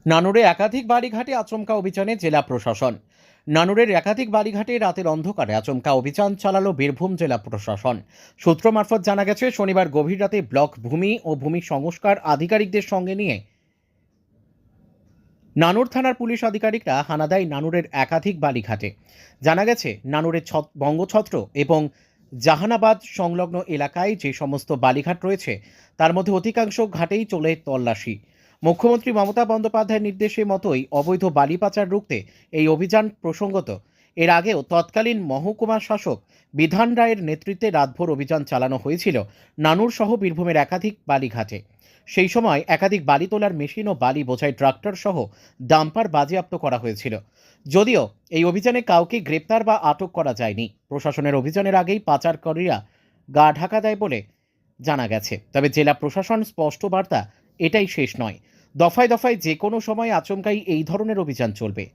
নানুরে একাধিক বাড়িঘাটে আচমকা অভিযানে জেলা প্রশাসন। নানুরের একাধিক বাড়িঘাটে রাতের অন্ধকারে আচমকা অভিযান চালালো বীরভূম জেলা প্রশাসন। সূত্র মারফত জানা গেছে, শনিবার গভীর রাতে ব্লক ভূমি ও ভূমি সংস্কার আধিকারিকদের সঙ্গে নিয়ে নানুর থানার পুলিশ আধিকারিকরা হানা দেয় নানুরের একাধিক বাড়িঘাটে। জানা গেছে, নানুরের বঙ্গছত্র এবং জাহানাবাদ সংলগ্ন এলাকায় যে সমস্ত বালিঘাট রয়েছে তার মধ্যে অধিকাংশ ঘাটেই চলে তল্লাশি। মুখ্যমন্ত্রী মমতা বন্দ্যোপাধ্যায়ের নির্দেশে মতোই অবৈধ বালি পাচার রুখতে এই অভিযান প্রসঙ্গত। এর আগেও তৎকালীন মহকুমা শাসক বিধান রায়ের নেতৃত্বে রাতভর অভিযান চালানো হয়েছিল নানুর সহ বীরভূমের একাধিক বালিঘাটে। সেই সময় একাধিক বালি তোলার মেশিন ও বালি বোঝাই ট্রাক্টর সহ ডাম্পার বাজেয়াপ্ত করা হয়েছিল। যদিও এই অভিযানে কাউকে গ্রেপ্তার বা আটক করা যায়নি। প্রশাসনের অভিযানের আগেই পাচারকারীরা গা ঢাকা দেয় বলে জানা গেছে। তবে জেলা প্রশাসন স্পষ্ট বার্তা, এটাই শেষ নয়। দফায় দফায় যে কোনো সময় আচমকাই এই ধরনের অভিযান চলবে।